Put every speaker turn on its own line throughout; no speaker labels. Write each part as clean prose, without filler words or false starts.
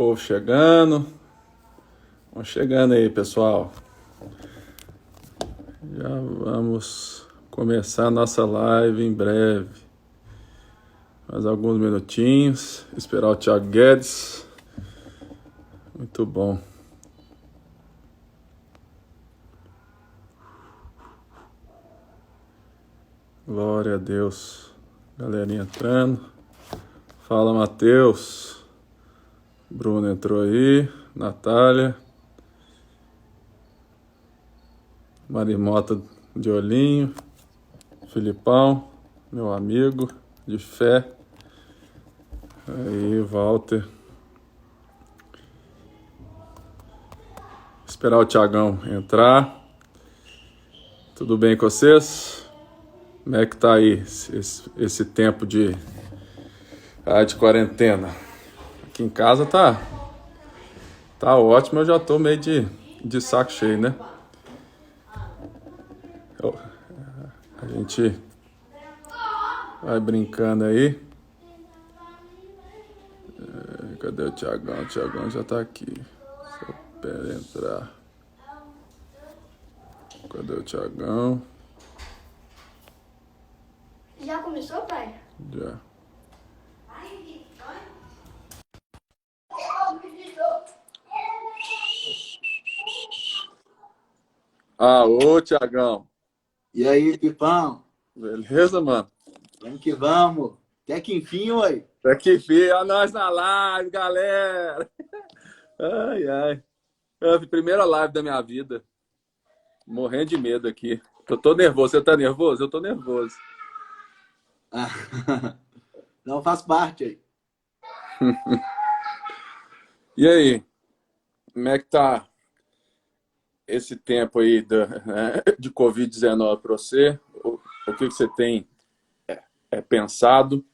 Povo chegando. Vamos chegando aí, pessoal. Já vamos começar a nossa live em breve. Mais alguns minutinhos. Esperar o Thiago Guedes. Muito bom. Glória a Deus. Galerinha entrando. Fala, Matheus. Bruno entrou aí. Natália. Marimota de olhinho. Filipão, meu amigo de fé. Aí, Walter. Esperar o Thiagão entrar. Tudo bem com vocês? Como é que tá aí esse tempo de quarentena? Aqui em casa tá ótimo, eu já tô meio de saco cheio, né? A gente vai brincando aí. Cadê o Thiagão? O Thiagão já tá aqui. Só espera entrar. Cadê o Thiagão?
Já começou, pai?
Já. Ô, Thiagão.
E aí, Pipão?
Beleza, mano?
Vamos que vamos. Até que enfim, oi.
Até que enfim, a nós na live, galera. Ai, ai. Primeira live da minha vida. Morrendo de medo aqui. Eu tô nervoso. Você tá nervoso? Eu tô nervoso.
Não faz parte aí.
E aí? Como é que tá esse tempo aí de Covid-19 para você? O que você tem pensado?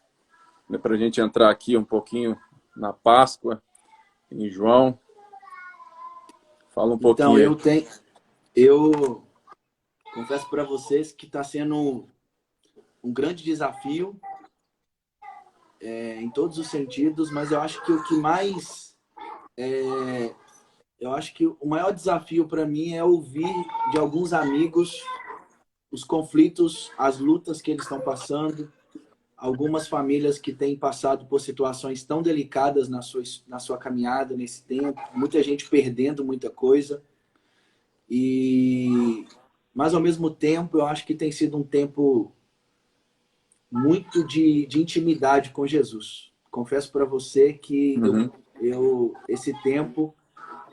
Para a gente entrar aqui um pouquinho na Páscoa, em João. Fala um pouquinho.
Então, eu confesso para vocês que está sendo um grande desafio em todos os sentidos, mas eu acho que o que mais... eu acho que o maior desafio para mim é ouvir de alguns amigos os conflitos, as lutas que eles estão passando, algumas famílias que têm passado por situações tão delicadas na sua caminhada nesse tempo, muita gente perdendo muita coisa. Mas, ao mesmo tempo, eu acho que tem sido um tempo muito de intimidade com Jesus. Confesso para você que esse tempo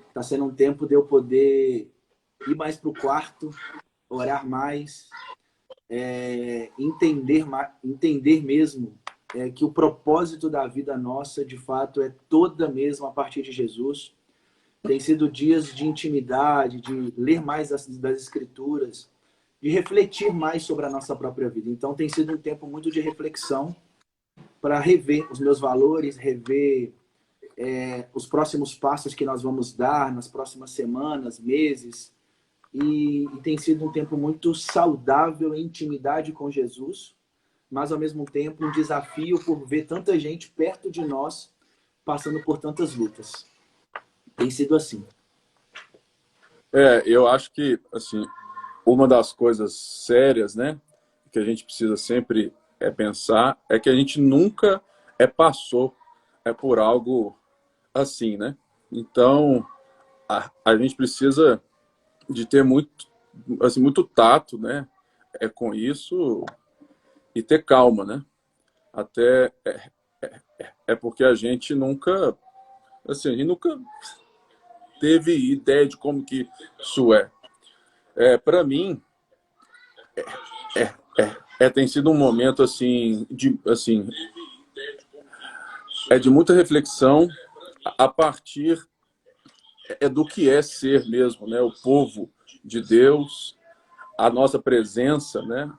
está sendo um tempo de eu poder ir mais para o quarto, orar mais, entender mesmo que o propósito da vida nossa, de fato, é toda mesmo a partir de Jesus. Tem sido dias de intimidade, de ler mais das Escrituras, de refletir mais sobre a nossa própria vida. Então, tem sido um tempo muito de reflexão para rever os meus valores, rever os próximos passos que nós vamos dar nas próximas semanas, meses. E tem sido um tempo muito saudável em intimidade com Jesus, mas, ao mesmo tempo, um desafio por ver tanta gente perto de nós passando por tantas lutas. Tem sido assim.
Eu acho que, assim, uma das coisas sérias, né, que a gente precisa sempre pensar é que a gente nunca passou por algo assim, né? Então, a gente precisa de ter muito tato, né, com isso e ter calma, né? Até porque a gente nunca teve ideia de como que isso é. Para mim, tem sido um momento assim de muita reflexão a partir do que é ser mesmo, né? O povo de Deus, a nossa presença, né?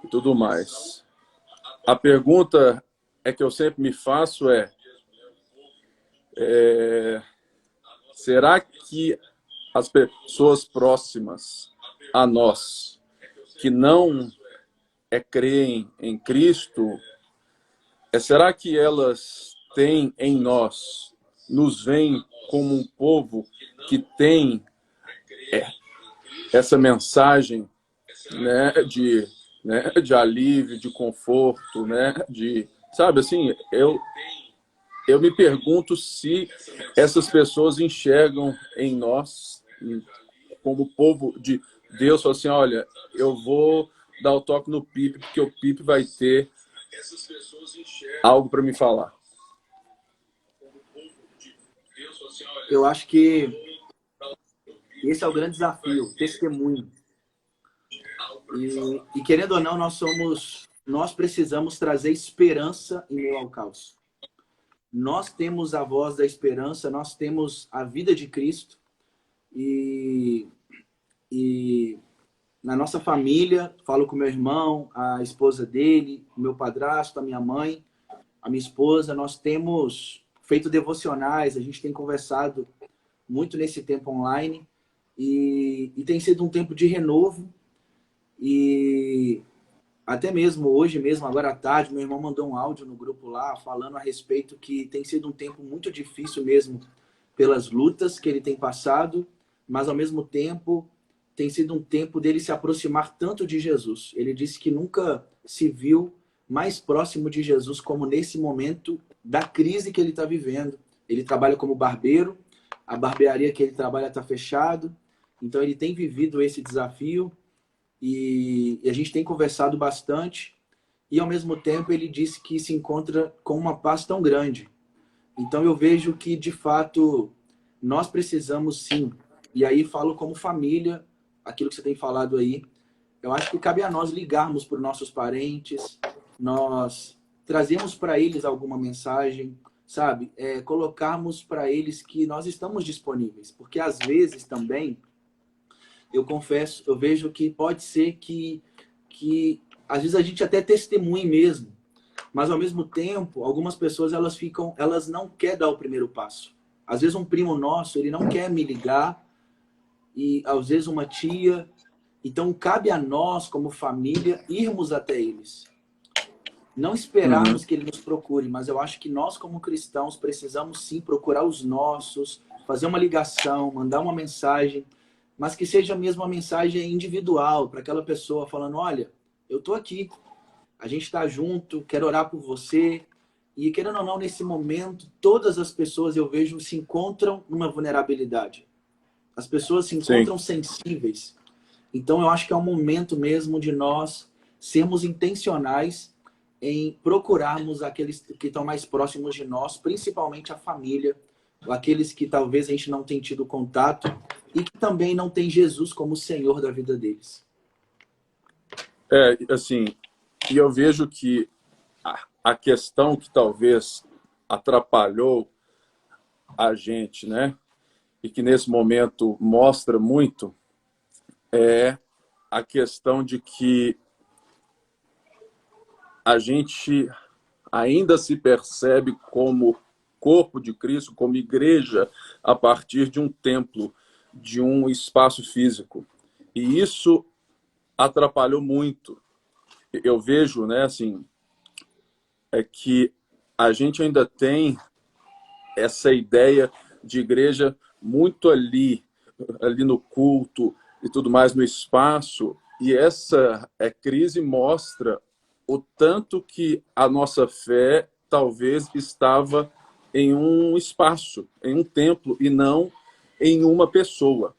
E tudo mais. A pergunta que eu sempre me faço será que as pessoas próximas a nós, que não creem em Cristo, será que elas têm em nós nos veem como um povo que tem essa mensagem, de alívio, de conforto, sabe assim, eu me pergunto se essas pessoas enxergam em nós, como povo de Deus, falam assim, olha, eu vou dar o toque no Pipe, porque o Pipe vai ter algo para me falar.
Eu acho que esse é o grande desafio, testemunho. E querendo ou não, nós precisamos trazer esperança em meio ao caos. Nós temos a voz da esperança, nós temos a vida de Cristo e na nossa família, falo com meu irmão, a esposa dele, o meu padrasto, a minha mãe, a minha esposa, nós temos feito devocionais, a gente tem conversado muito nesse tempo online e tem sido um tempo de renovo. E até mesmo hoje mesmo, agora à tarde, meu irmão mandou um áudio no grupo lá, falando a respeito que tem sido um tempo muito difícil mesmo, pelas lutas que ele tem passado, mas ao mesmo tempo tem sido um tempo dele se aproximar tanto de Jesus. Ele disse que nunca se viu mais próximo de Jesus como nesse momento da crise que ele está vivendo. Ele trabalha como barbeiro, a barbearia que ele trabalha está fechado, então ele tem vivido esse desafio. E a gente tem conversado bastante e, ao mesmo tempo, ele disse que se encontra com uma paz tão grande. Então, eu vejo que, de fato, nós precisamos, sim, e aí falo como família, aquilo que você tem falado aí, eu acho que cabe a nós ligarmos para os nossos parentes, nós trazermos para eles alguma mensagem, sabe? Colocarmos para eles que nós estamos disponíveis, porque, às vezes, também... Eu confesso, eu vejo que pode ser que às vezes a gente até testemunhe mesmo, mas ao mesmo tempo, algumas pessoas elas não querem dar o primeiro passo. Às vezes um primo nosso, ele não quer me ligar, e às vezes uma tia. Então cabe a nós, como família, irmos até eles. Não esperarmos que ele nos procure, mas eu acho que nós, como cristãos, precisamos sim procurar os nossos, fazer uma ligação, mandar uma mensagem, mas que seja mesmo uma mensagem individual para aquela pessoa, falando, olha, eu estou aqui, a gente está junto, quero orar por você. E querendo ou não, nesse momento, todas as pessoas, eu vejo, se encontram numa vulnerabilidade. As pessoas se encontram sensíveis. Então, eu acho que é um momento mesmo de nós sermos intencionais em procurarmos aqueles que estão mais próximos de nós, principalmente a família, aqueles que talvez a gente não tenha tido contato e que também não tem Jesus como Senhor da vida deles.
Assim, e eu vejo que a questão que talvez atrapalhou a gente, e que nesse momento mostra muito, é a questão de que a gente ainda se percebe como corpo de Cristo, como igreja, a partir de um templo, de um espaço físico. E isso atrapalhou muito. Eu vejo, assim, que a gente ainda tem essa ideia de igreja muito ali no culto e tudo mais, no espaço. E essa crise mostra o tanto que a nossa fé talvez estava em um espaço, em um templo, e não em uma pessoa.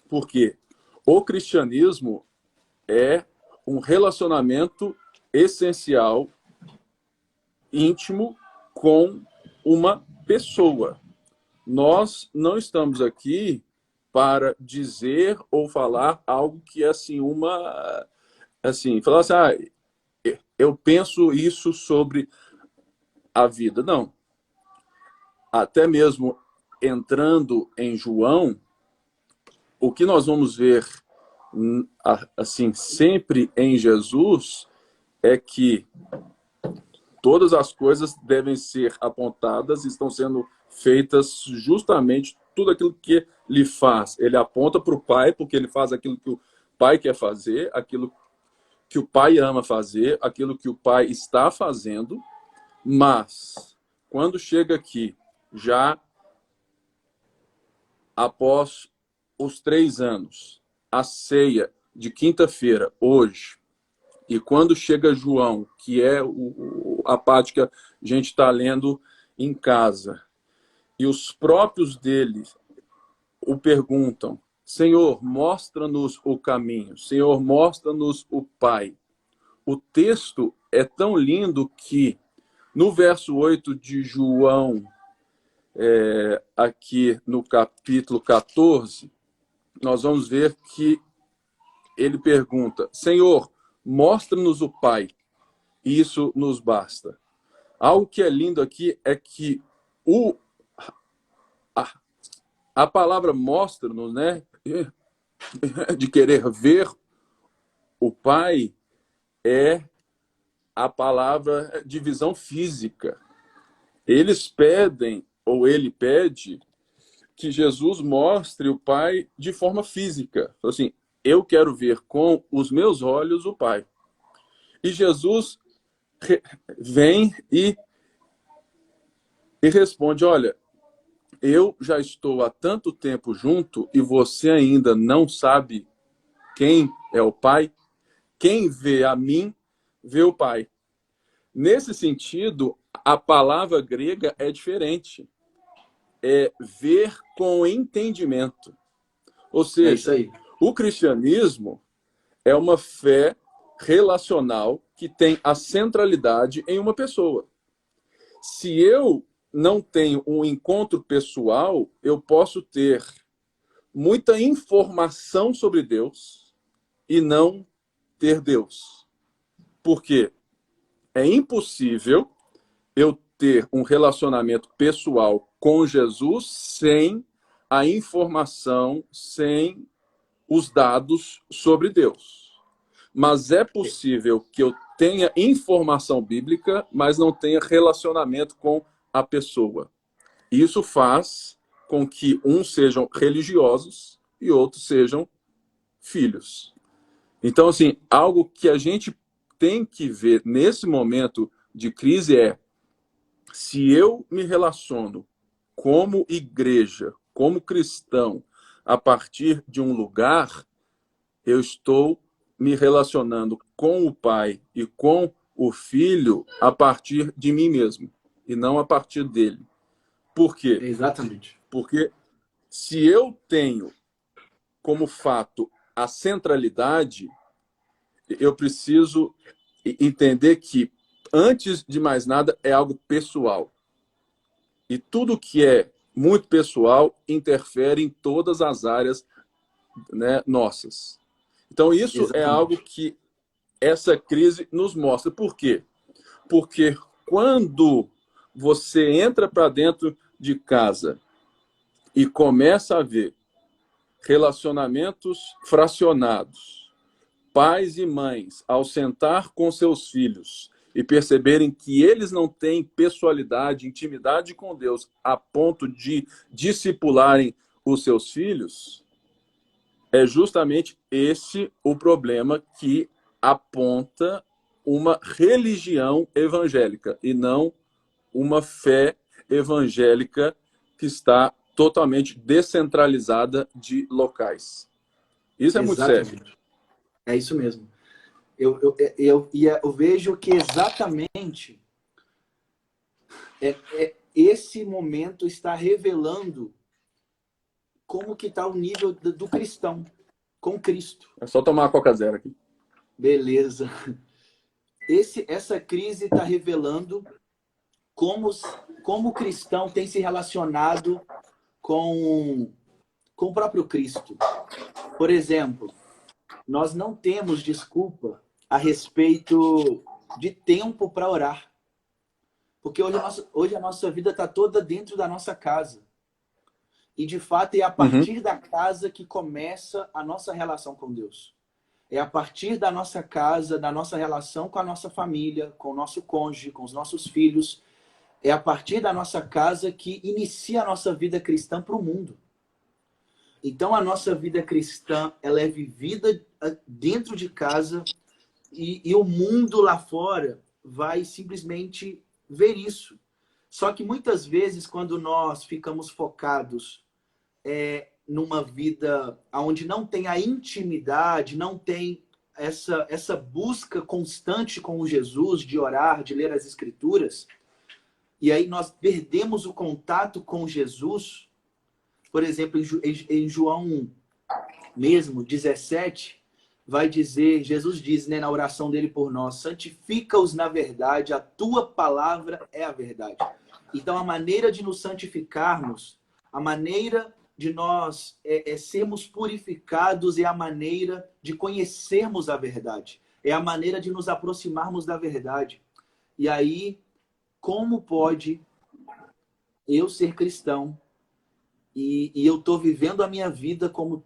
Por quê? O cristianismo é um relacionamento essencial, íntimo, com uma pessoa. Nós não estamos aqui para dizer ou falar algo que é assim, falar assim, eu penso isso sobre a vida. Não. Até mesmo entrando em João, o que nós vamos ver assim sempre em Jesus é que todas as coisas devem ser apontadas e estão sendo feitas justamente tudo aquilo que ele faz. Ele aponta para o Pai, porque ele faz aquilo que o Pai quer fazer, aquilo que o Pai ama fazer, aquilo que o Pai está fazendo, mas quando chega aqui, já após os 3 anos, a ceia de quinta-feira, hoje, e quando chega João, que é a parte que a gente está lendo em casa, e os próprios dele o perguntam: Senhor, mostra-nos o caminho, Senhor, mostra-nos o Pai. O texto é tão lindo que, no verso 8 de João, aqui no capítulo 14, nós vamos ver que ele pergunta: Senhor, mostra-nos o Pai, e isso nos basta. Algo que é lindo aqui é que a palavra mostra-nos, né, de querer ver o Pai, é a palavra de visão física. Eles pedem, ou ele pede, que Jesus mostre o Pai de forma física. Assim, eu quero ver com os meus olhos o Pai. E Jesus vem e responde: olha, eu já estou há tanto tempo junto e você ainda não sabe quem é o Pai? Quem vê a mim, vê o Pai. Nesse sentido, a palavra grega é diferente. É ver com entendimento. Ou
É isso
seja,
aí.
o cristianismo é uma fé relacional que tem a centralidade em uma pessoa. Se eu não tenho um encontro pessoal, eu posso ter muita informação sobre Deus e não ter Deus. Por quê? É impossível eu ter um relacionamento pessoal com Jesus sem a informação, sem os dados sobre Deus. Mas é possível que eu tenha informação bíblica, mas não tenha relacionamento com a pessoa. Isso faz com que uns sejam religiosos e outros sejam filhos. Então, assim, algo que a gente tem que ver nesse momento de crise é: se eu me relaciono como igreja, como cristão, a partir de um lugar, eu estou me relacionando com o Pai e com o Filho a partir de mim mesmo, e não a partir dele. Por quê?
Exatamente.
Porque se eu tenho como fato a centralidade, eu preciso entender que, antes de mais nada, é algo pessoal. E tudo que é muito pessoal interfere em todas as áreas, né, nossas. Então, isso é algo
Exatamente.
que essa crise nos mostra. Por quê? Porque quando você entra para dentro de casa e começa a ver relacionamentos fracionados, pais e mães, ao sentar com seus filhos e perceberem que eles não têm pessoalidade, intimidade com Deus, a ponto de discipularem os seus filhos, é justamente esse o problema que aponta uma religião evangélica e não uma fé evangélica que está totalmente descentralizada de locais. Isso é muito sério.
Exatamente. É isso mesmo. Eu vejo que exatamente esse momento está revelando como que está o nível do cristão com Cristo.
É só tomar uma Coca Zero aqui.
Beleza. Essa crise está revelando como o cristão tem se relacionado com o próprio Cristo. Por exemplo, nós não temos desculpa a respeito de tempo para orar. Porque hoje a nossa vida está toda dentro da nossa casa. E, de fato, é a partir da casa que começa a nossa relação com Deus. É a partir da nossa casa, da nossa relação com a nossa família, com o nosso cônjuge, com os nossos filhos. É a partir da nossa casa que inicia a nossa vida cristã para o mundo. Então, a nossa vida cristã, ela é vivida dentro de casa e o mundo lá fora vai simplesmente ver isso. Só que muitas vezes, quando nós ficamos focados numa vida onde não tem a intimidade, não tem essa busca constante com o Jesus, de orar, de ler as Escrituras, e aí nós perdemos o contato com Jesus. Por exemplo, em João mesmo, 17, vai dizer, Jesus diz, né, na oração dele por nós, santifica-os na verdade, a tua palavra é a verdade. Então, a maneira de nos santificarmos, a maneira de nós sermos purificados é a maneira de conhecermos a verdade. É a maneira de nos aproximarmos da verdade. E aí, como pode eu ser cristão e eu estou vivendo a minha vida como...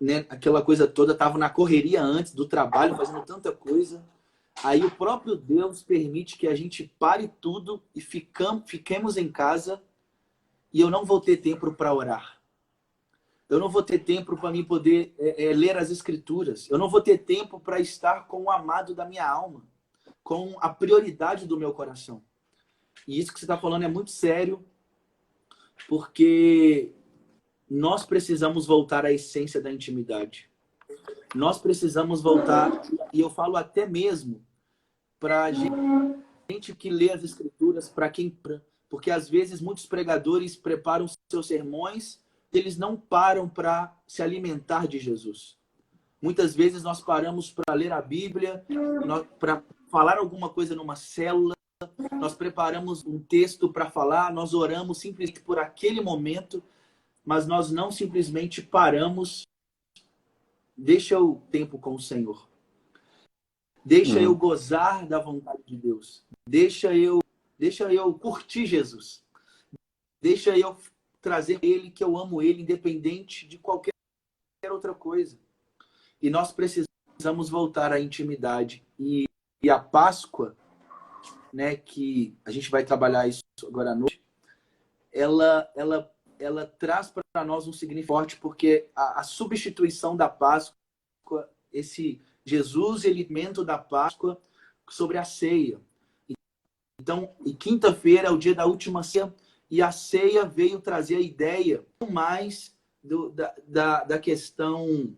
né, aquela coisa toda, estava na correria antes do trabalho, fazendo tanta coisa. Aí o próprio Deus permite que a gente pare tudo e fiquemos em casa, e eu não vou ter tempo para orar. Eu não vou ter tempo para mim poder ler as Escrituras. Eu não vou ter tempo para estar com o amado da minha alma, com a prioridade do meu coração. E isso que você está falando é muito sério, porque nós precisamos voltar à essência da intimidade. Nós precisamos voltar, e eu falo até mesmo para a gente que lê as Escrituras, para quem... Porque às vezes muitos pregadores preparam seus sermões, eles não param para se alimentar de Jesus. Muitas vezes nós paramos para ler a Bíblia, para falar alguma coisa numa célula, nós preparamos um texto para falar, nós oramos simplesmente por aquele momento, mas nós não simplesmente paramos. Deixa o tempo com o Senhor. Deixa eu gozar da vontade de Deus. Deixa eu curtir Jesus. Deixa eu trazer Ele, que eu amo Ele, independente de qualquer outra coisa. E nós precisamos voltar à intimidade. E a Páscoa, né, que a gente vai trabalhar isso agora à noite, ela traz para nós um significado forte, porque a substituição da Páscoa, esse Jesus, alimento da Páscoa, sobre a ceia. Então, e quinta-feira é o dia da última ceia, e a ceia veio trazer a ideia mais da questão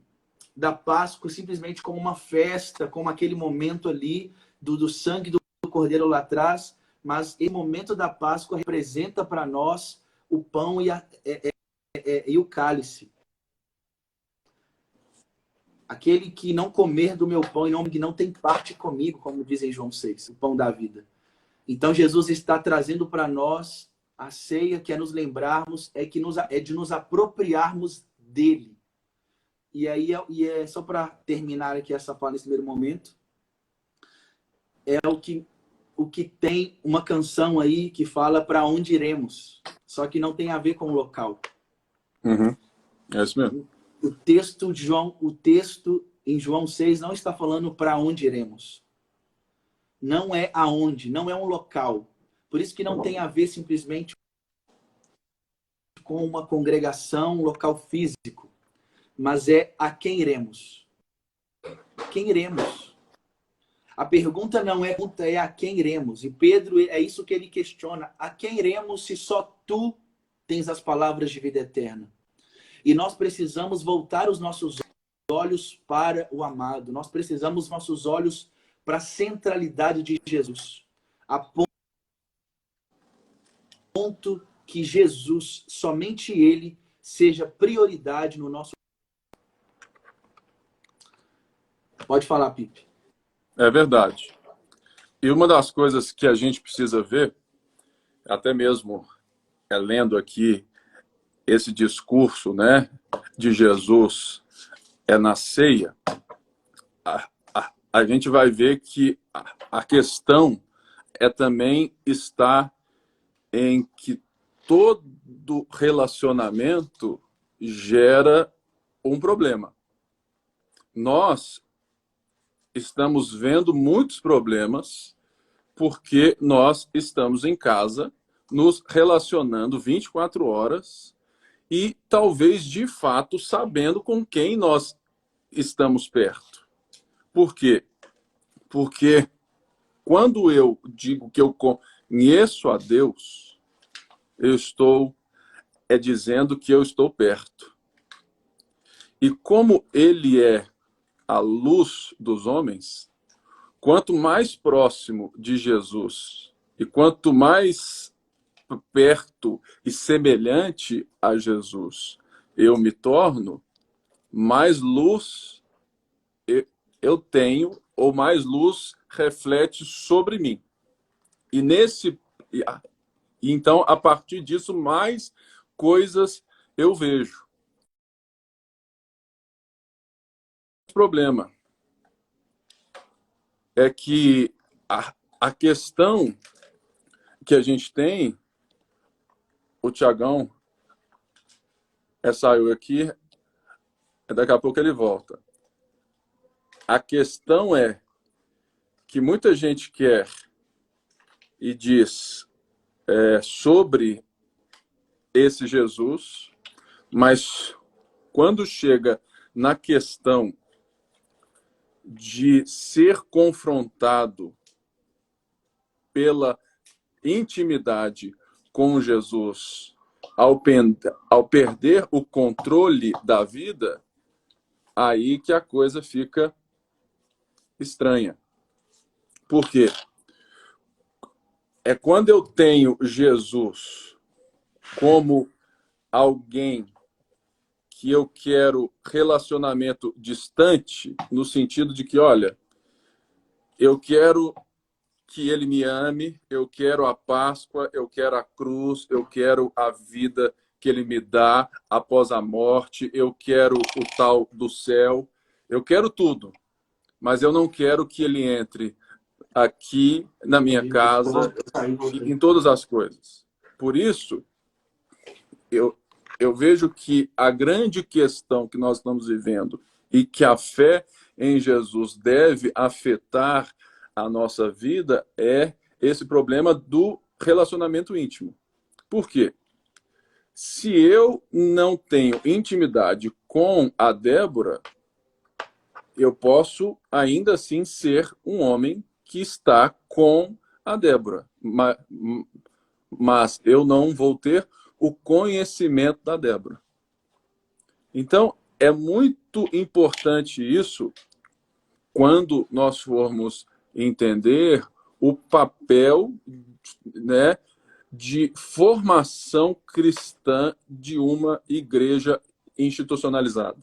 da Páscoa simplesmente como uma festa, como aquele momento ali do sangue do Cordeiro lá atrás, mas esse momento da Páscoa representa para nós o pão e o cálice. Aquele que não comer do meu pão, que não tem parte comigo, como diz em João 6, o pão da vida. Então Jesus está trazendo para nós a ceia, que é nos lembrarmos, é de nos apropriarmos dele. E aí, só para terminar aqui essa fala nesse primeiro momento, é o que tem uma canção aí que fala para onde iremos, só que não tem a ver com o local.
É isso mesmo.
O texto em João 6 não está falando para onde iremos. Não é aonde, não é um local. Por isso que não tem a ver simplesmente com uma congregação, um local físico, mas é a quem iremos. Quem iremos? A pergunta não é a quem iremos. E Pedro, é isso que ele questiona. A quem iremos se só tu tens as palavras de vida eterna? E nós precisamos voltar os nossos olhos para o amado. Nós precisamos nossos olhos para a centralidade de Jesus. A ponto que Jesus, somente Ele, seja prioridade no nosso... Pode falar, Pipe.
É verdade. E uma das coisas que a gente precisa ver, até mesmo lendo aqui esse discurso, né, de Jesus na ceia, a gente vai ver que a questão também está em que todo relacionamento gera um problema. Nós estamos vendo muitos problemas porque nós estamos em casa, nos relacionando 24 horas e talvez, de fato, sabendo com quem nós estamos perto. Por quê? Porque quando eu digo que eu conheço a Deus, eu estou é dizendo que eu estou perto. E como ele é a luz dos homens, quanto mais próximo de Jesus e quanto mais perto e semelhante a Jesus eu me torno, mais luz eu tenho, ou mais luz reflete sobre mim. E então, a partir disso, mais coisas eu vejo. O problema é que a questão que a gente tem, o Tiagão saiu aqui, daqui a pouco ele volta. A questão é que muita gente quer e diz sobre esse Jesus, mas quando chega na questão de ser confrontado pela intimidade com Jesus, ao perder o controle da vida, aí que a coisa fica estranha. Por quê? É quando eu tenho Jesus como alguém que eu quero relacionamento distante, no sentido de que, olha, eu quero que ele me ame, eu quero a Páscoa, eu quero a cruz, eu quero a vida que ele me dá após a morte, eu quero o tal do céu, eu quero tudo, mas eu não quero que ele entre aqui na minha casa, em todas as coisas. Por isso, eu vejo que a grande questão que nós estamos vivendo e que a fé em Jesus deve afetar a nossa vida é esse problema do relacionamento íntimo. Por quê? Se eu não tenho intimidade com a Débora, eu posso ainda assim ser um homem que está com a Débora, mas eu não vou ter o conhecimento da Débora. Então, é muito importante isso quando nós formos entender o papel, né, de formação cristã de uma igreja institucionalizada.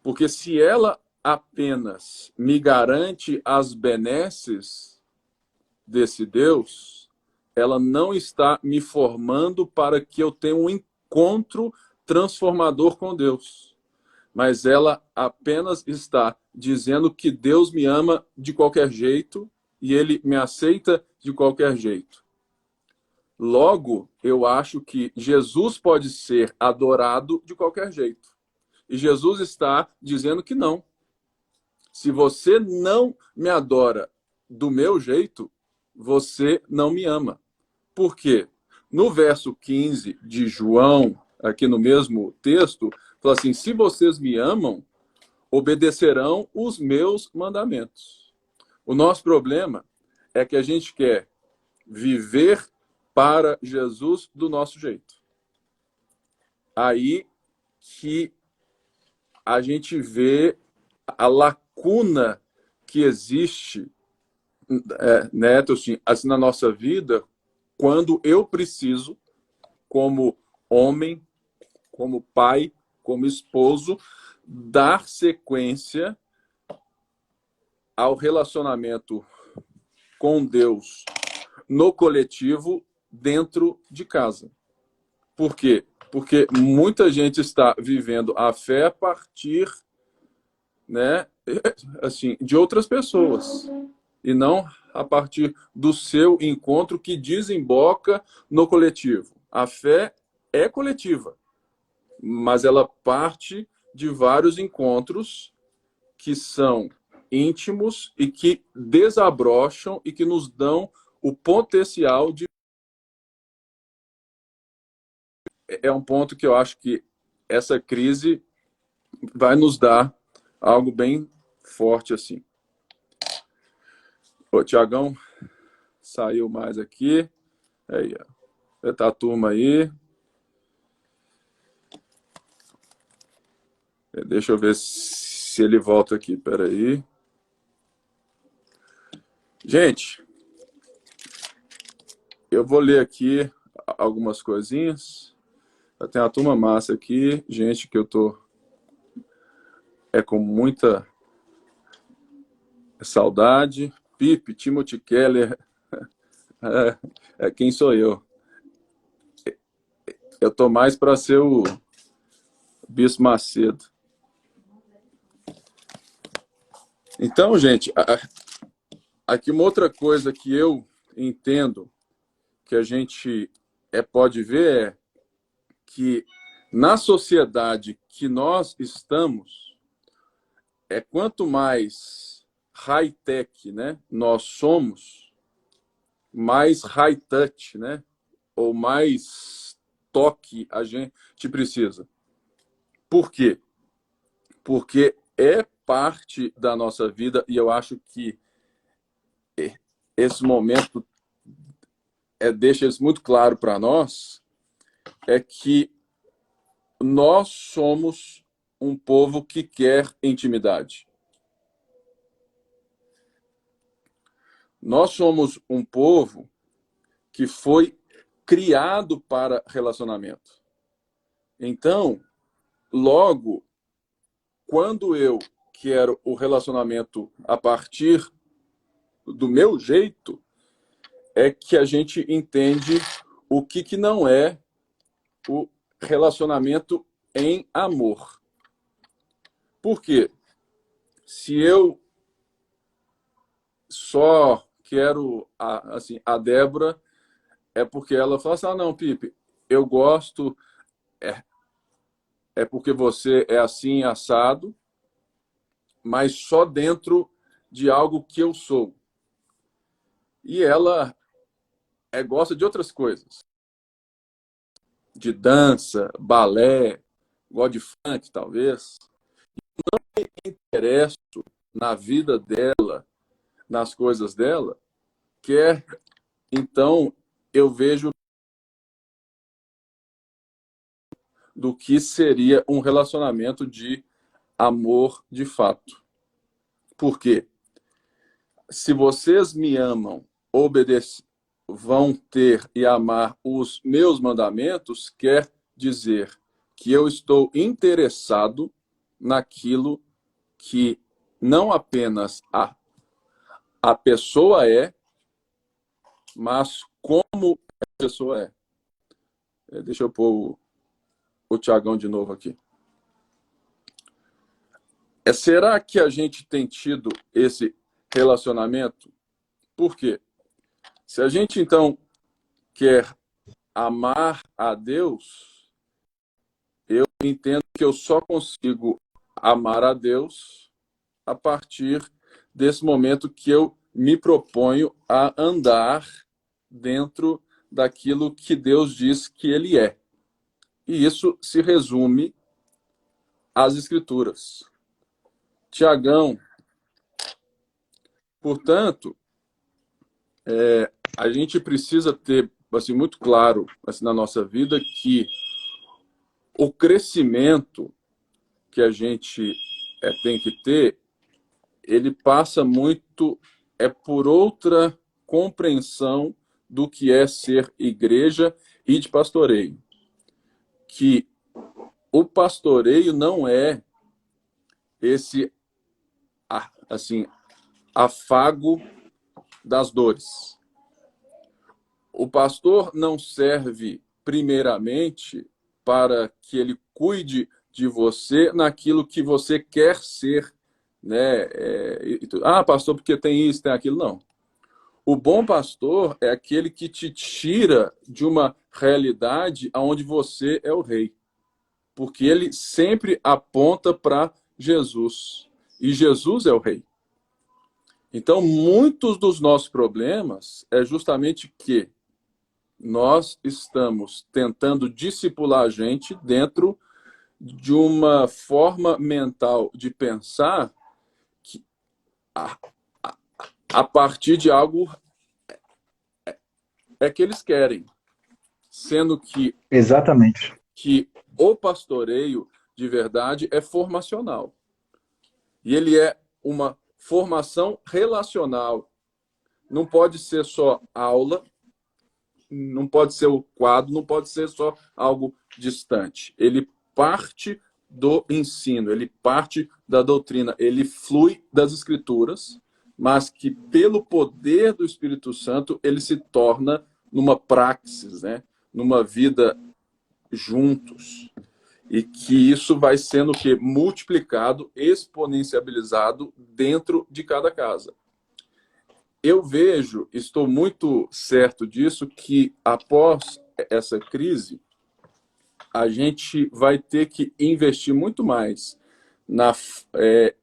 Porque se ela apenas me garante as benesses desse Deus, ela não está me formando para que eu tenha um encontro transformador com Deus. Mas ela apenas está dizendo que Deus me ama de qualquer jeito e ele me aceita de qualquer jeito. Logo, eu acho que Jesus pode ser adorado de qualquer jeito. E Jesus está dizendo que não. Se você não me adora do meu jeito, você não me ama. Por quê? No verso 15 de João, aqui no mesmo texto, fala assim: se vocês me amam, obedecerão os meus mandamentos. O nosso problema é que a gente quer viver para Jesus do nosso jeito. Aí que a gente vê a lacuna que existe, né, assim, na nossa vida, quando eu preciso, como homem, como pai, como esposo, dar sequência ao relacionamento com Deus no coletivo dentro de casa. Por quê? Porque muita gente está vivendo a fé a partir, né, assim, de outras pessoas e não a partir do seu encontro que desemboca no coletivo. A fé é coletiva, mas ela parte de vários encontros que são íntimos e que desabrocham e que nos dão o potencial de... É um ponto que eu acho que essa crise vai nos dar algo bem forte assim. O Tiagão saiu mais aqui. Aí, ó. Tá a turma aí. Deixa eu ver se ele volta aqui. Espera aí. Gente, eu vou ler aqui algumas coisinhas. Tem uma turma massa aqui, gente que eu tô com muita saudade. Pipe, Timothy Keller, quem sou eu? Eu tô mais para ser o Bispo Macedo. Então, gente, aqui uma outra coisa que eu entendo que a gente pode ver é que na sociedade que nós estamos, quanto mais high-tech, né, nós somos, mais high-touch, né, ou mais toque a gente precisa. Por quê? Porque é parte da nossa vida e eu acho que esse momento deixa isso muito claro para nós, que nós somos um povo que quer intimidade. Nós somos um povo que foi criado para relacionamento. Então, logo, quando eu quero o relacionamento a partir do meu jeito, é que a gente entende o que não é o relacionamento em amor. Por quê? Se eu só quero a Débora, é porque ela fala assim, não, Pipe, eu gosto, porque você é assim, assado, mas só dentro de algo que eu sou. E ela gosta de outras coisas. De dança, balé, gosta de funk, talvez. Não me interesso na vida dela, nas coisas dela, então eu vejo do que seria um relacionamento de amor de fato. Por quê? Se vocês me amam, vão ter e amar os meus mandamentos, quer dizer que eu estou interessado naquilo que não apenas a pessoa mas como a pessoa é. Deixa eu pôr o Tiagão de novo aqui. Será que a gente tem tido esse relacionamento? Por quê? Se a gente, então, quer amar a Deus, eu entendo que eu só consigo amar a Deus a partir desse momento que eu me proponho a andar dentro daquilo que Deus diz que Ele é. E isso se resume às Escrituras. Tiagão, portanto, a gente precisa ter assim, muito claro assim, na nossa vida que o crescimento que a gente tem que ter, ele passa muito por outra compreensão do que é ser igreja e de pastoreio. Que o pastoreio não é esse assim, afago das dores. O pastor não serve primeiramente para que ele cuide de você naquilo que você quer ser, né? Pastor, porque tem isso, tem aquilo. Não. O bom pastor é aquele que te tira de uma realidade onde você é o rei. Porque ele sempre aponta para Jesus. E Jesus é o rei. Então, muitos dos nossos problemas é justamente que nós estamos tentando discipular a gente dentro de uma forma mental de pensar que a partir de algo que eles querem. Sendo que
exatamente,
que o pastoreio, de verdade é formacional. E ele é uma formação relacional. Não pode ser só aula, não pode ser o quadro, não pode ser só algo distante. Ele parte do ensino, ele parte da doutrina, ele flui das escrituras, mas que pelo poder do Espírito Santo ele se torna numa praxis, né? Numa vida juntos. E que isso vai sendo que multiplicado, exponencializado dentro de cada casa. Eu vejo, estou muito certo disso, que após essa crise, a gente vai ter que investir muito mais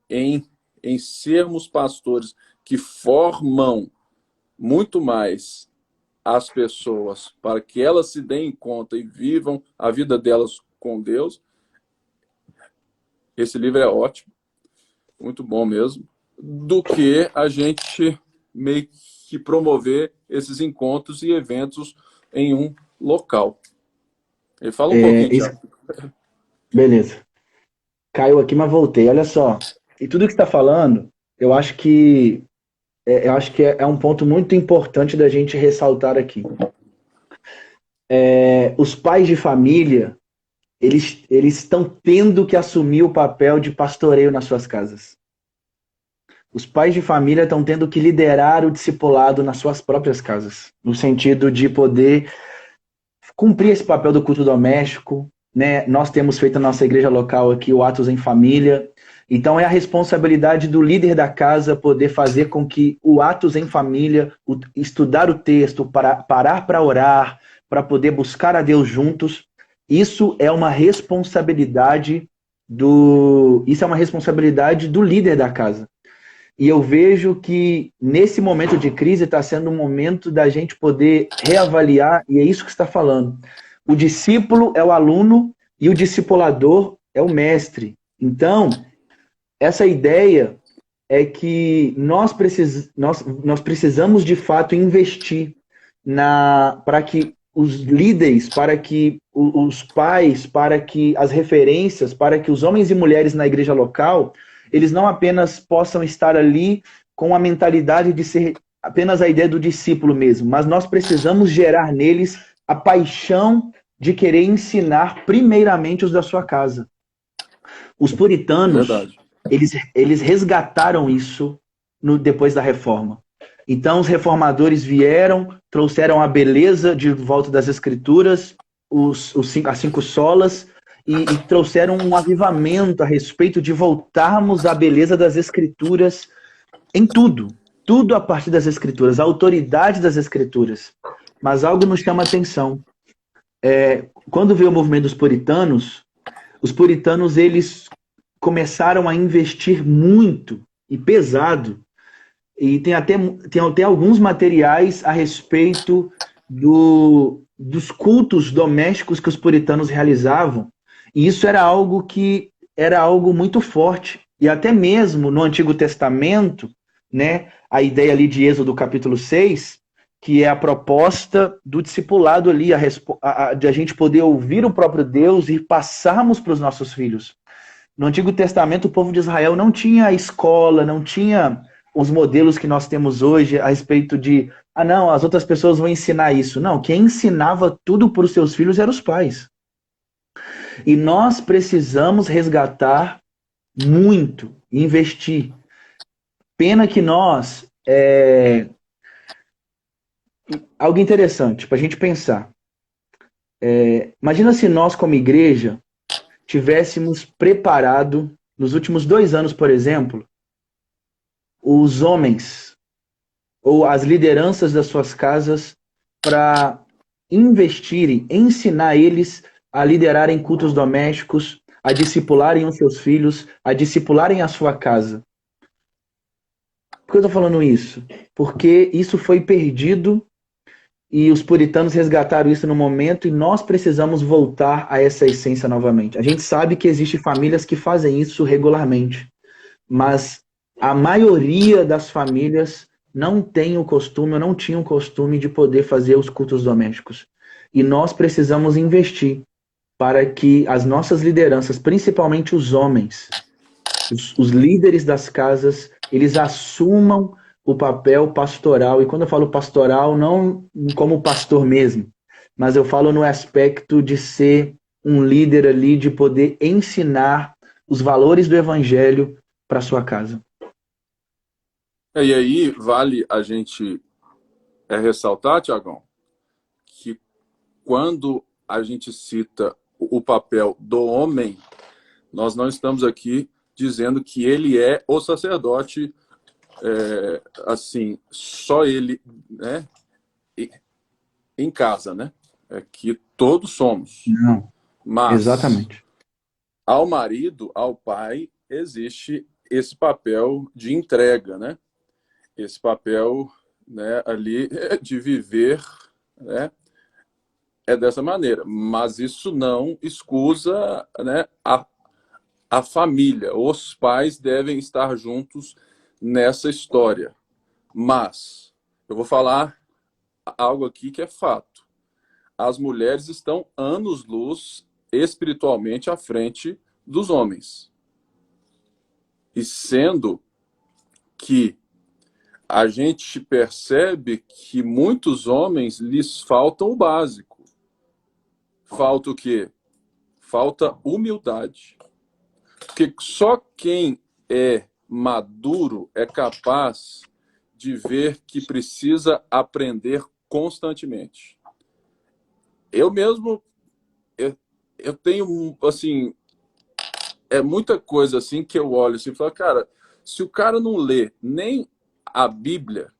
em sermos pastores que formam muito mais as pessoas para que elas se deem conta e vivam a vida delas com Deus. Esse livro é ótimo, muito bom mesmo, do que a gente meio que promover esses encontros e eventos em um local. Ele fala um pouquinho, Thiago.
Beleza. Caiu aqui, mas voltei. Olha só. E tudo que você está falando, eu acho que é um ponto muito importante da gente ressaltar aqui. Os pais de família, eles estão tendo que assumir o papel de pastoreio nas suas casas. Os pais de família estão tendo que liderar o discipulado nas suas próprias casas, no sentido de poder cumprir esse papel do culto doméstico, né? Nós temos feito na nossa igreja local aqui o Atos em Família. Então é a responsabilidade do líder da casa poder fazer com que o Atos em Família, estudar o texto, parar para orar, para poder buscar a Deus juntos, isso é uma responsabilidade do líder da casa. E eu vejo que nesse momento de crise está sendo um momento da gente poder reavaliar, e é isso que você está falando. O discípulo é o aluno e o discipulador é o mestre. Então, essa ideia é que nós precisamos de fato investir para que os líderes, para que os pais, para que as referências, para que os homens e mulheres na igreja local, eles não apenas possam estar ali com a mentalidade de ser apenas a ideia do discípulo mesmo, mas nós precisamos gerar neles a paixão de querer ensinar primeiramente os da sua casa. Os puritanos, eles resgataram isso depois da reforma. Então os reformadores vieram, trouxeram a beleza de volta das escrituras, as 5 solas, e trouxeram um avivamento a respeito de voltarmos à beleza das escrituras em tudo. Tudo a partir das escrituras, a autoridade das escrituras. Mas algo nos chama a atenção. Quando veio o movimento dos puritanos, os puritanos eles começaram a investir muito e pesado. E tem até alguns materiais a respeito dos cultos domésticos que os puritanos realizavam. E isso era algo muito forte. E até mesmo no Antigo Testamento, né, a ideia ali de Êxodo capítulo 6, que é a proposta do discipulado ali, de a gente poder ouvir o próprio Deus e passarmos para os nossos filhos. No Antigo Testamento, o povo de Israel não tinha escola, não tinha os modelos que nós temos hoje a respeito de, não, as outras pessoas vão ensinar isso. Não, quem ensinava tudo para os seus filhos eram os pais. E nós precisamos resgatar muito, investir. Pena que nós... Algo interessante para a gente pensar. Imagina se nós, como igreja, tivéssemos preparado, nos últimos 2 anos, por exemplo, os homens ou as lideranças das suas casas para investirem, ensinar eles a liderarem cultos domésticos, a discipularem os seus filhos, a discipularem a sua casa. Por que eu estou falando isso? Porque isso foi perdido e os puritanos resgataram isso no momento e nós precisamos voltar a essa essência novamente. A gente sabe que existem famílias que fazem isso regularmente, mas a maioria das famílias não tem o costume, ou não tinha o costume de poder fazer os cultos domésticos. E nós precisamos investir. para que as nossas lideranças, principalmente os homens, os líderes das casas, eles assumam o papel pastoral. E quando eu falo pastoral, não como pastor mesmo, mas eu falo no aspecto de ser um líder ali, de poder ensinar os valores do evangelho para sua casa.
E aí vale a gente ressaltar, Tiagão, que quando a gente cita o papel do homem, nós não estamos aqui dizendo que ele é o sacerdote, assim, só ele, né, em casa, né? É que todos somos.
Não,
Mas
exatamente.
ao marido, ao pai, existe esse papel de entrega, né? Esse papel, né, ali de viver, né, é dessa maneira. Mas isso não excusa, né, a família. Os pais devem estar juntos nessa história. Mas eu vou falar algo aqui que é fato. As mulheres estão anos-luz espiritualmente à frente dos homens. E sendo que a gente percebe que muitos homens lhes faltam o básico. Falta o quê? Falta humildade. Porque só quem é maduro é capaz de ver que precisa aprender constantemente. Eu mesmo, eu tenho, assim, muita coisa assim que eu olho assim e falo, cara, se o cara não lê nem a Bíblia,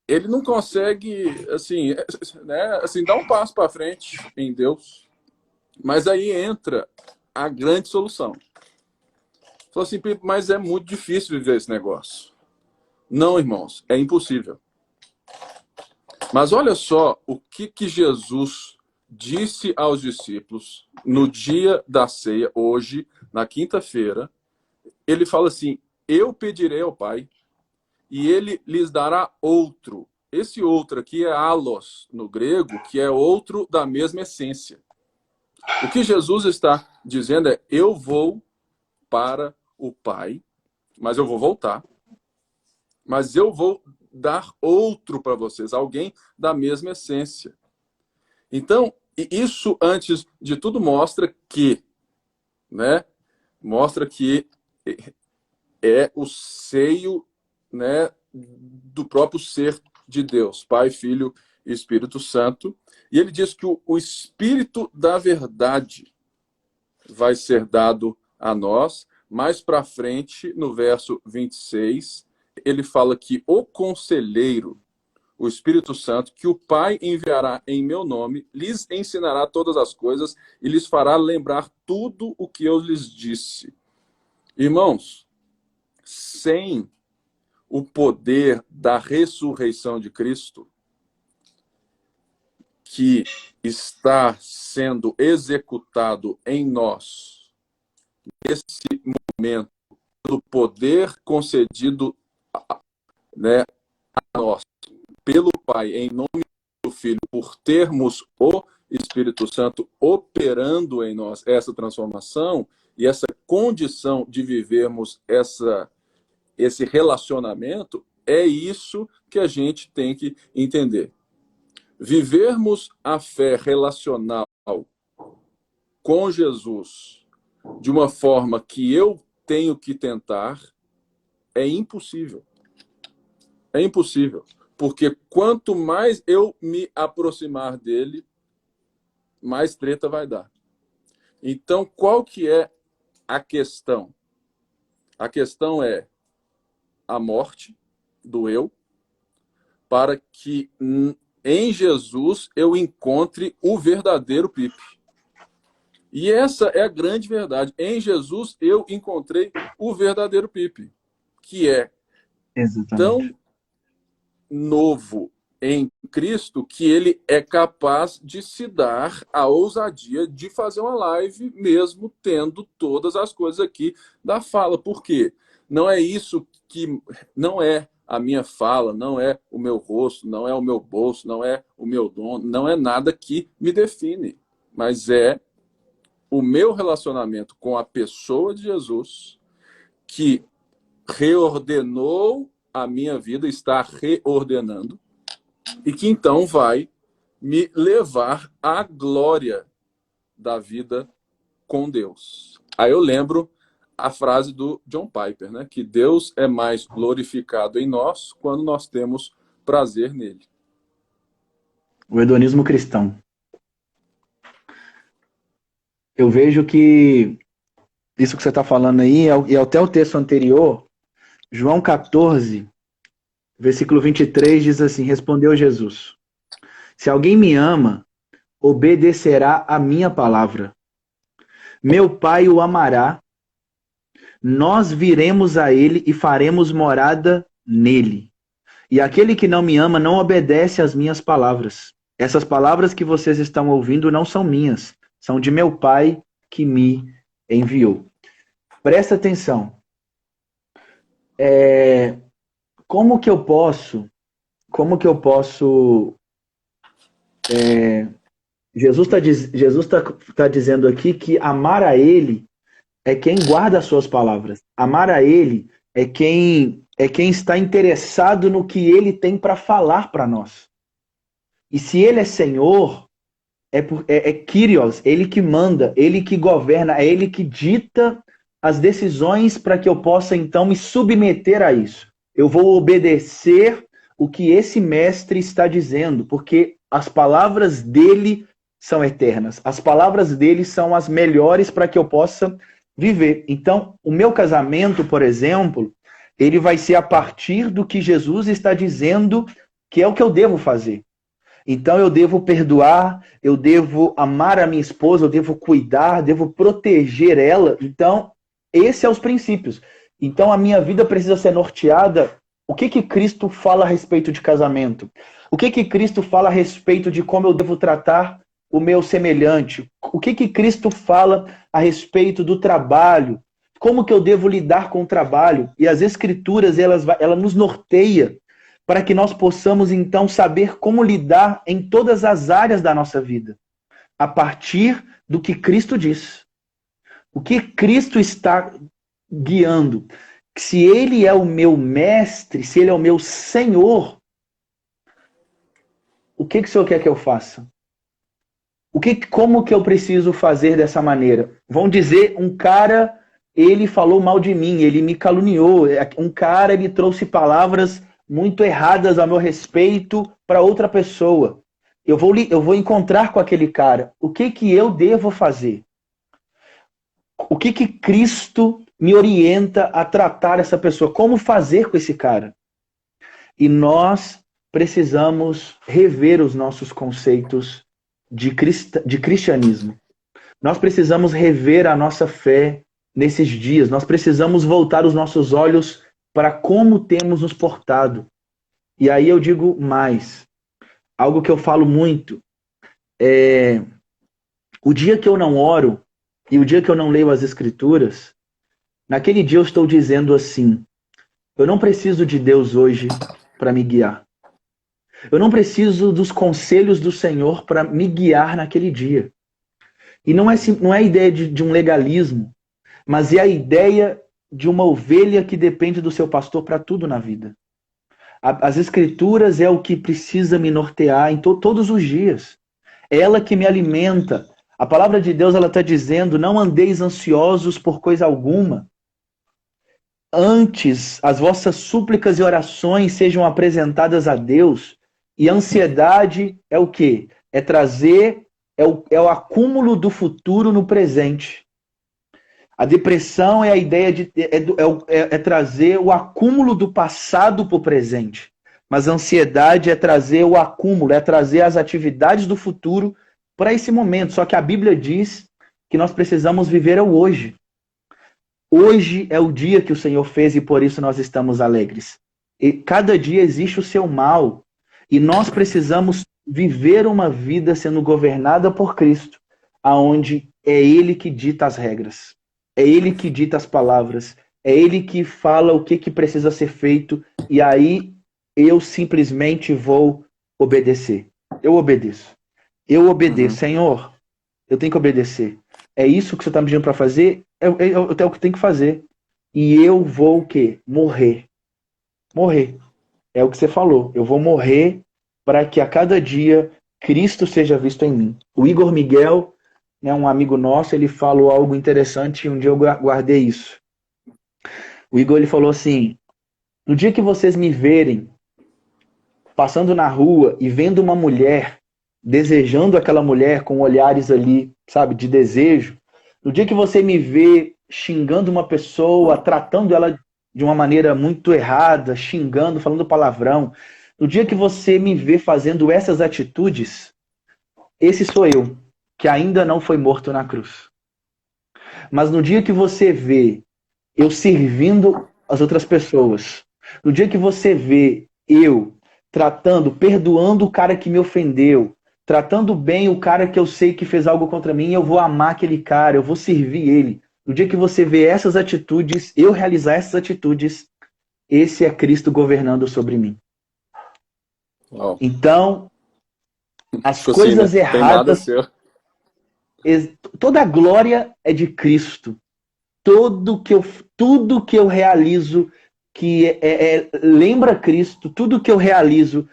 ele não consegue, assim, né, assim, dar um passo para frente em Deus. Mas aí entra a grande solução. Falou assim, mas é muito difícil viver esse negócio. Não, irmãos, é impossível. Mas olha só o que Jesus disse aos discípulos no dia da ceia, hoje, na quinta-feira. Ele fala assim, eu pedirei ao Pai e ele lhes dará outro. Esse outro aqui é allos, no grego, que é outro da mesma essência. O que Jesus está dizendo é, eu vou para o Pai, mas eu vou voltar. Mas eu vou dar outro para vocês, alguém da mesma essência. Então, isso, antes de tudo, mostra que, né, mostra que é o seio, né, do próprio ser de Deus, Pai, Filho e Espírito Santo. E ele diz que o Espírito da verdade vai ser dado a nós. Mais para frente, no verso 26, ele fala que o conselheiro, o Espírito Santo, que o Pai enviará em meu nome, lhes ensinará todas as coisas e lhes fará lembrar tudo o que eu lhes disse. Irmãos, sem o poder da ressurreição de Cristo, que está sendo executado em nós, nesse momento, do poder concedido, né, a nós, pelo Pai, em nome do Filho, por termos o Espírito Santo operando em nós essa transformação e essa condição de vivermos esse relacionamento, é isso que a gente tem que entender. Vivermos a fé relacional com Jesus de uma forma que eu tenho que tentar é impossível. É impossível. Porque quanto mais eu me aproximar dele, mais treta vai dar. Então, qual que é a questão? A questão é a morte do eu, para que em Jesus eu encontre o verdadeiro Pipe. E essa é a grande verdade. Em Jesus eu encontrei o verdadeiro Pipe, que é tão novo em Cristo que ele é capaz de se dar a ousadia de fazer uma live mesmo tendo todas as coisas aqui da fala. Por quê? Não é isso que... Não é a minha fala, não é o meu rosto, não é o meu bolso, não é o meu dom, não é nada que me define. mas é o meu relacionamento com a pessoa de Jesus que reordenou a minha vida, está reordenando, e que então vai me levar à glória da vida com Deus. Aí eu lembro a frase do John Piper, né? Que Deus é mais glorificado em nós quando nós temos prazer nele.
O hedonismo cristão. Eu vejo que isso que você está falando aí, e até o texto anterior, João 14, versículo 23, diz assim: respondeu Jesus: se alguém me ama, obedecerá a minha palavra. Meu Pai o amará, nós viremos a ele e faremos morada nele. E aquele que não me ama não obedece às minhas palavras. Essas palavras que vocês estão ouvindo não são minhas, são de meu Pai que me enviou. Presta atenção. Como que eu posso Jesus está dizendo aqui que amar a ele é quem guarda as suas palavras. Amar a ele é quem está interessado no que ele tem para falar para nós. E se ele é Senhor, é Kyrios, ele que manda, ele que governa, é ele que dita as decisões para que eu possa então me submeter a isso. Eu vou obedecer o que esse mestre está dizendo, porque as palavras dele são eternas. As palavras dele são as melhores para que eu possa viver. Então, o meu casamento, por exemplo, ele vai ser a partir do que Jesus está dizendo que é o que eu devo fazer. Então, eu devo perdoar, eu devo amar a minha esposa, eu devo cuidar, devo proteger ela. Então, esses são os princípios. Então, a minha vida precisa ser norteada. O que Cristo fala a respeito de casamento? O que Cristo fala a respeito de como eu devo tratar o meu semelhante? O que Cristo fala a respeito do trabalho? Como que eu devo lidar com o trabalho? E as Escrituras, ela nos norteia para que nós possamos, então, saber como lidar em todas as áreas da nossa vida, a partir do que Cristo diz. O que Cristo está guiando? Se ele é o meu mestre, se ele é o meu Senhor, o que o Senhor quer que eu faça? Como que eu preciso fazer dessa maneira? Vão dizer, um cara, ele falou mal de mim, ele me caluniou, um cara, ele trouxe palavras muito erradas a meu respeito para outra pessoa. Eu vou encontrar com aquele cara. O que eu devo fazer? O que Cristo me orienta a tratar essa pessoa? Como fazer com esse cara? E nós precisamos rever os nossos conceitos de cristianismo. Nós precisamos rever a nossa fé nesses dias. Nós precisamos voltar os nossos olhos para como temos nos portado. E aí eu digo mais. Algo que eu falo muito é: o dia que eu não oro e o dia que eu não leio as Escrituras, naquele dia eu estou dizendo assim: eu não preciso de Deus hoje para me guiar. Eu não preciso dos conselhos do Senhor para me guiar naquele dia. E não é a ideia de um legalismo, mas é a ideia de uma ovelha que depende do seu pastor para tudo na vida. As Escrituras é o que precisa me nortear em todos os dias. É ela que me alimenta. A palavra de Deus, ela está dizendo: não andeis ansiosos por coisa alguma. Antes, as vossas súplicas e orações sejam apresentadas a Deus. E a ansiedade é o quê? É trazer, é o acúmulo do futuro no presente. A depressão é a ideia de trazer o acúmulo do passado para o presente. Mas a ansiedade é trazer o acúmulo, é trazer as atividades do futuro para esse momento. Só que a Bíblia diz que nós precisamos viver o hoje. Hoje é o dia que o Senhor fez e por isso nós estamos alegres. E cada dia existe o seu mal. E nós precisamos viver uma vida sendo governada por Cristo, aonde é Ele que dita as regras. É Ele que dita as palavras. É Ele que fala o que precisa ser feito. E aí eu simplesmente vou obedecer. Eu obedeço. Senhor, eu tenho que obedecer. É isso que você está me pedindo para fazer? É o que eu tenho que fazer. E eu vou o quê? Morrer. Morrer. É o que você falou. Eu vou morrer para que a cada dia Cristo seja visto em mim. O Igor Miguel, né, um amigo nosso, ele falou algo interessante e um dia eu guardei isso. O Igor ele falou assim: no dia que vocês me verem passando na rua e vendo uma mulher, desejando aquela mulher com olhares ali, sabe, de desejo, no dia que você me vê xingando uma pessoa, tratando ela de uma maneira muito errada, xingando, falando palavrão, no dia que você me vê fazendo essas atitudes, esse sou eu, que ainda não foi morto na cruz. Mas no dia que você vê eu servindo as outras pessoas, no dia que você vê eu tratando, perdoando o cara que me ofendeu, tratando bem o cara que eu sei que fez algo contra mim, eu vou amar aquele cara, eu vou servir ele. No dia que você vê essas atitudes, eu realizar essas atitudes, esse é Cristo governando sobre mim.
Uau.
Então, as
Tipo assim,
coisas
né? Tem nada
erradas,
seu.
toda a glória é de Cristo. Tudo que eu realizo que lembra Cristo, tudo que eu realizo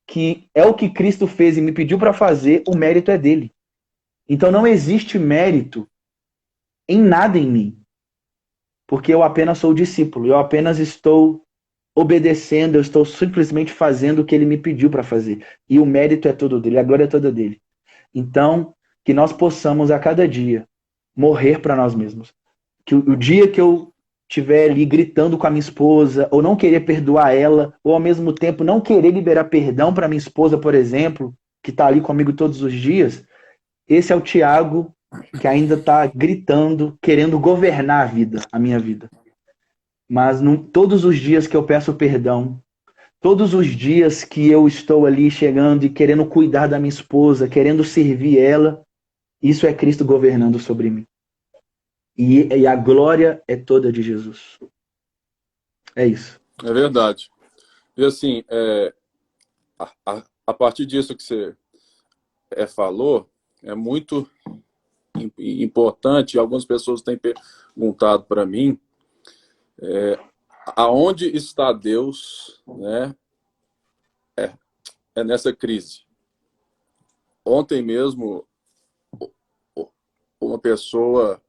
que é o que Cristo fez e me pediu para fazer, o mérito é dele. Então não existe mérito em nada em mim, porque eu apenas sou discípulo, eu apenas estou obedecendo, eu estou simplesmente fazendo o que ele me pediu para fazer. E o mérito é todo dele, a glória é toda dele. Então, que nós possamos a cada dia morrer para nós mesmos. Que o dia que eu estiver ali gritando com a minha esposa, ou não querer perdoar ela, ou ao mesmo tempo não querer liberar perdão para minha esposa, por exemplo, que está ali comigo todos os dias, esse é o Tiago que ainda está gritando, querendo governar a minha vida. Mas todos os dias que eu peço perdão, todos os dias que eu estou ali chegando e querendo cuidar da minha esposa, querendo servir ela, isso é Cristo governando sobre mim. E a glória é toda de Jesus. É isso.
É verdade. E assim, a partir disso que você falou, é muito importante. Algumas pessoas têm perguntado para mim aonde está Deus, né? É nessa crise. Ontem mesmo, uma pessoa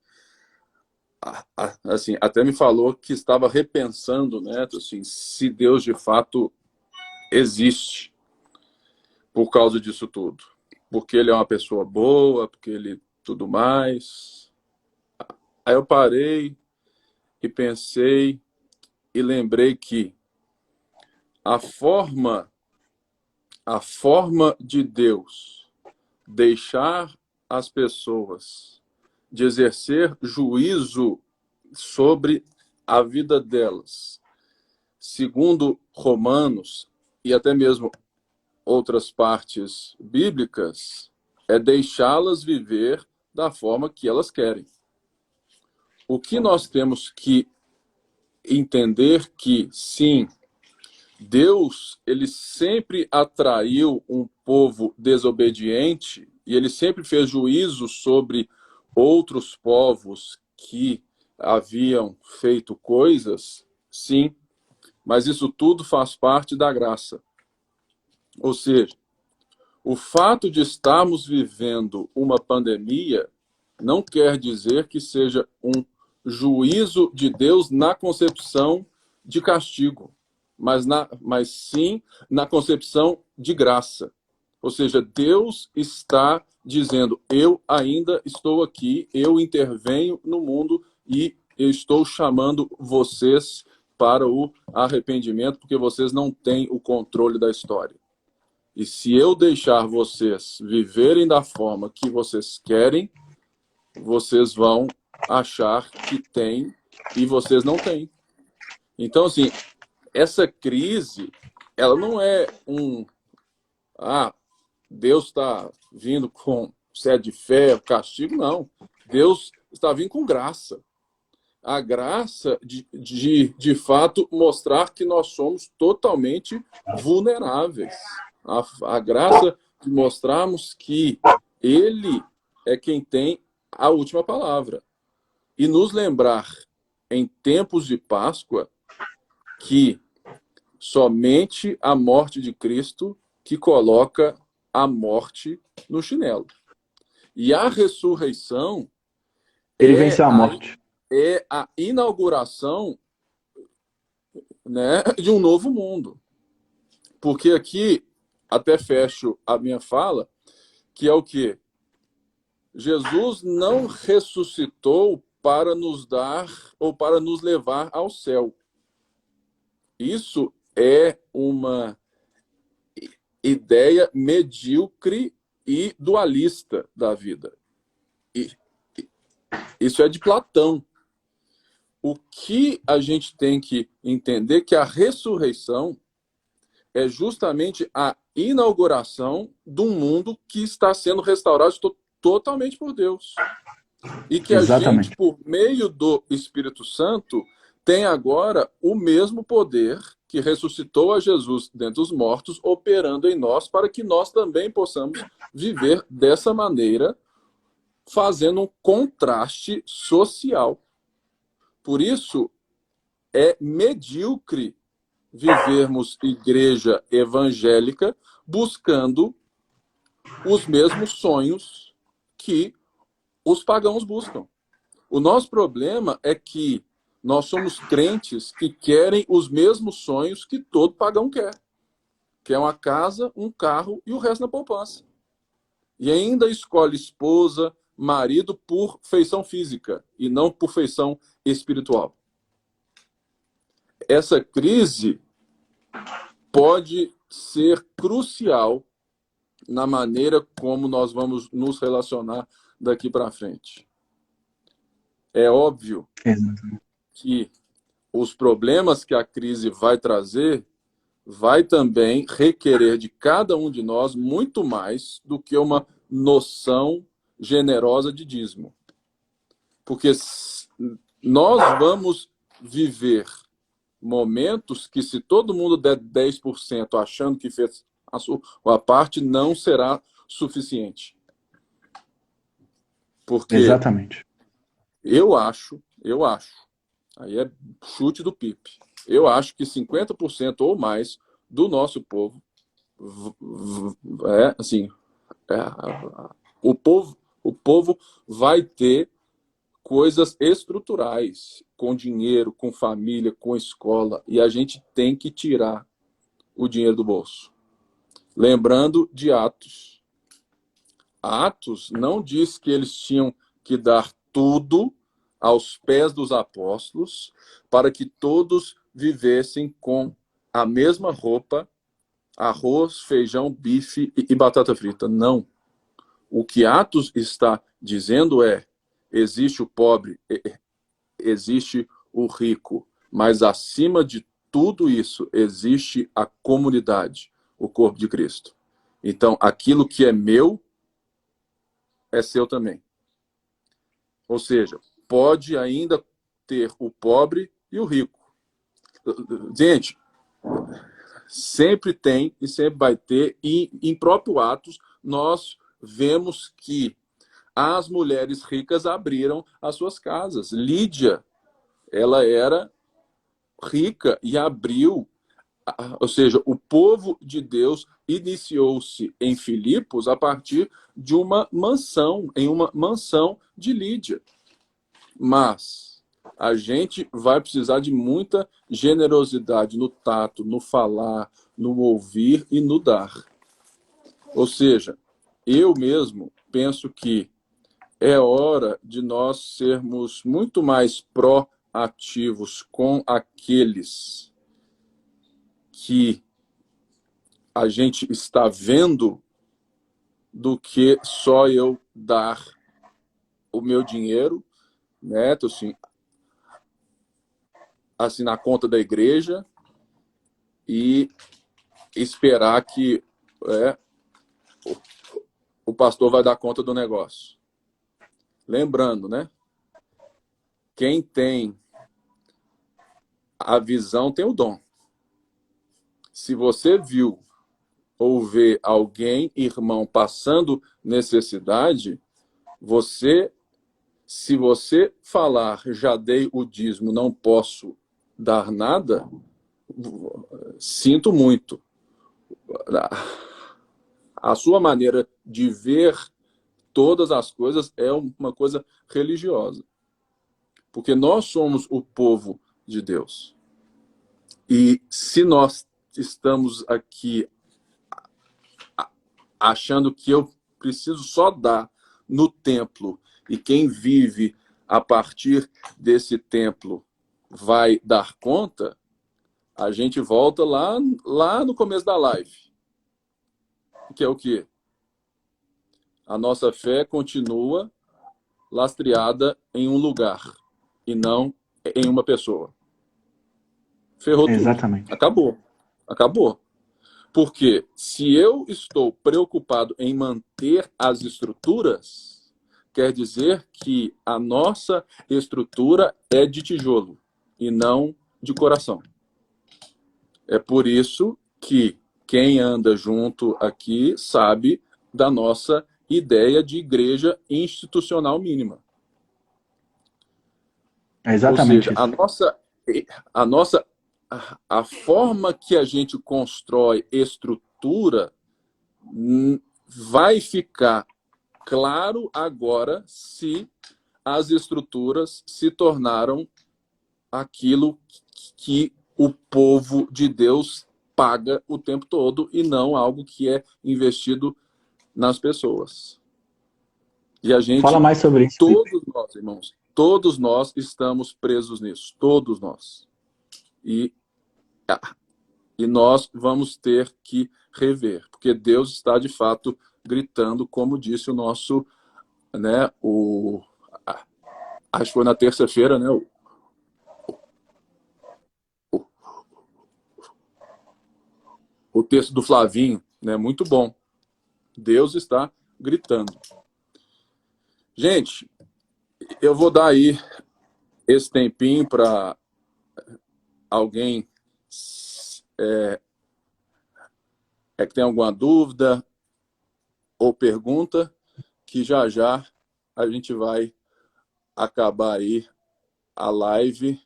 assim, até me falou que estava repensando, né, assim, se Deus de fato existe por causa disso tudo. Porque ele é uma pessoa boa, porque ele tudo mais. Aí eu parei e pensei e lembrei que a forma de Deus deixar as pessoas de exercer juízo sobre a vida delas, segundo Romanos e até mesmo outras partes bíblicas, é deixá-las viver da forma que elas querem. O que nós temos que entender que, sim, Deus, ele sempre atraiu um povo desobediente e ele sempre fez juízo sobre outros povos que haviam feito coisas, sim, mas isso tudo faz parte da graça. Ou seja, o fato de estarmos vivendo uma pandemia não quer dizer que seja um juízo de Deus na concepção de castigo, mas sim na concepção de graça. Ou seja, Deus está dizendo, eu ainda estou aqui, eu intervenho no mundo e eu estou chamando vocês para o arrependimento, porque vocês não têm o controle da história. E se eu deixar vocês viverem da forma que vocês querem, vocês vão achar que tem e vocês não têm. Então, assim, essa crise, ela não é Deus está vindo com sede de ferro, castigo, não. Deus está vindo com graça. A graça de fato, mostrar que nós somos totalmente vulneráveis. A graça de mostrarmos que Ele é quem tem a última palavra. E nos lembrar, em tempos de Páscoa, que somente a morte de Cristo que coloca a morte no chinelo. E a ressurreição
Ele venceu a morte.
é a inauguração, né, de um novo mundo. Porque aqui, até fecho a minha fala, que é o quê? Jesus não ressuscitou para nos dar ou para nos levar ao céu. Isso é uma ideia medíocre e dualista da vida. E isso é de Platão. O que a gente tem que entender é que a ressurreição é justamente a inauguração de um mundo que está sendo restaurado totalmente por Deus. E que
Exatamente.
a gente, por meio do Espírito Santo, tem agora o mesmo poder que ressuscitou a Jesus dentre os mortos, operando em nós, para que nós também possamos viver dessa maneira, fazendo um contraste social. Por isso, é medíocre vivermos igreja evangélica buscando os mesmos sonhos que os pagãos buscam. O nosso problema é que nós somos crentes que querem os mesmos sonhos que todo pagão quer. Que é uma casa, um carro e o resto na poupança. E ainda escolhe esposa, marido por feição física e não por feição espiritual. Essa crise pode ser crucial na maneira como nós vamos nos relacionar daqui para frente. É óbvio que os problemas que a crise vai trazer vai também requerer de cada um de nós muito mais do que uma noção generosa de dízimo. Porque nós vamos viver momentos que, se todo mundo der 10% achando que fez a sua parte, não será suficiente. Porque
exatamente.
eu acho, aí é chute do Pipe, eu acho que 50% ou mais do nosso povo o povo vai ter coisas estruturais, com dinheiro, com família, com escola, e a gente tem que tirar o dinheiro do bolso. Lembrando de Atos. Atos não diz que eles tinham que dar tudo aos pés dos apóstolos para que todos vivessem com a mesma roupa, arroz, feijão, bife e batata frita. Não. O que Atos está dizendo é: existe o pobre, existe o rico, mas acima de tudo isso existe a comunidade, o corpo de Cristo. Então, aquilo que é meu é seu também. Ou seja, pode ainda ter o pobre e o rico. Gente, sempre tem e sempre vai ter, e em próprio Atos nós vemos que as mulheres ricas abriram as suas casas. Lídia, ela era rica e abriu, ou seja, o povo de Deus iniciou-se em Filipos a partir de uma mansão, em uma mansão de Lídia. Mas a gente vai precisar de muita generosidade no tato, no falar, no ouvir e no dar. Ou seja, eu mesmo penso que é hora de nós sermos muito mais proativos com aqueles que a gente está vendo do que só eu dar o meu dinheiro, né, assim na conta da igreja e esperar que o pastor vai dar conta do negócio. Lembrando, né? Quem tem a visão tem o dom. Se você viu ou vê alguém, irmão, passando necessidade, Se você falar, já dei o dízimo, não posso dar nada, sinto muito. A sua maneira de ver todas as coisas é uma coisa religiosa. Porque nós somos o povo de Deus. E se nós estamos aqui achando que eu preciso só dar no templo e quem vive a partir desse templo vai dar conta, a gente volta lá no começo da live. Que é o quê? A nossa fé continua lastreada em um lugar e não em uma pessoa. Ferrou tudo.
Exatamente.
Acabou. Porque se eu estou preocupado em manter as estruturas, quer dizer que a nossa estrutura é de tijolo e não de coração. É por isso que quem anda junto aqui sabe da nossa ideia de igreja institucional mínima.
É exatamente.
Ou seja, a forma que a gente constrói estrutura vai ficar claro agora se as estruturas se tornaram aquilo que o povo de Deus paga o tempo todo e não algo que é investido nas pessoas. E a gente,
fala mais sobre isso.
todos nós, irmãos, todos nós estamos presos nisso, todos nós. E nós vamos ter que rever, porque Deus está de fato gritando, como disse o nosso, né, acho que foi na terça-feira, né, o texto do Flavinho, né, muito bom. Deus está gritando. Gente, eu vou dar aí esse tempinho para alguém que tem alguma dúvida ou pergunta, que já a gente vai acabar aí a live.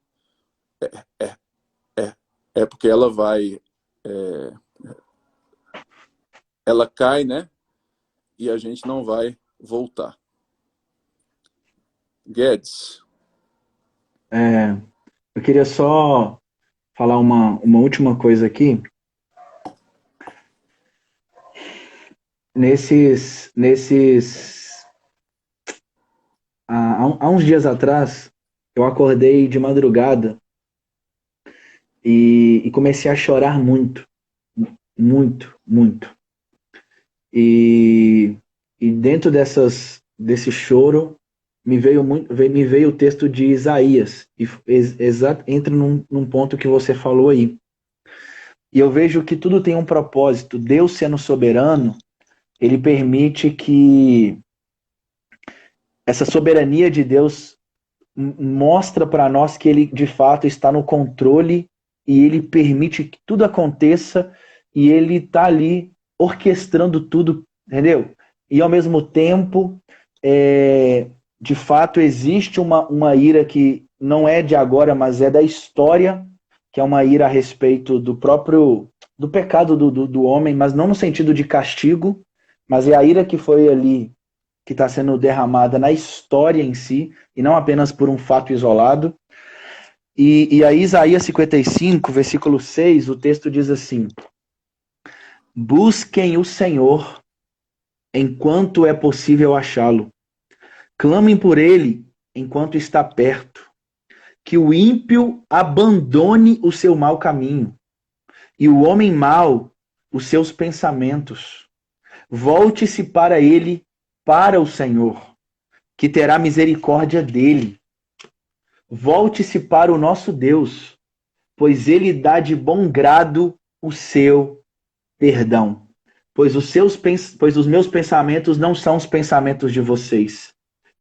Porque ela vai... ela cai, né? E a gente não vai voltar. Guedes.
Eu queria só falar uma última coisa aqui. Há uns dias atrás, eu acordei de madrugada e comecei a chorar muito. Muito, muito. E dentro desse choro me veio o texto de Isaías, e entra num ponto que você falou aí. E eu vejo que tudo tem um propósito. Deus, sendo soberano, ele permite que essa soberania de Deus mostra para nós que ele de fato está no controle e ele permite que tudo aconteça e ele está ali orquestrando tudo, entendeu? E ao mesmo tempo, de fato, existe uma ira que não é de agora, mas é da história, que é uma ira a respeito do pecado do homem, mas não no sentido de castigo, mas é a ira que foi ali, que está sendo derramada na história em si, e não apenas por um fato isolado. E aí, Isaías 55, versículo 6, o texto diz assim: busquem o Senhor enquanto é possível achá-lo. Clamem por ele enquanto está perto. Que o ímpio abandone o seu mau caminho e o homem mau os seus pensamentos. Volte-se para ele, para o Senhor, que terá misericórdia dele. Volte-se para o nosso Deus, pois ele dá de bom grado o seu perdão. Pois os meus pensamentos não são os pensamentos de vocês,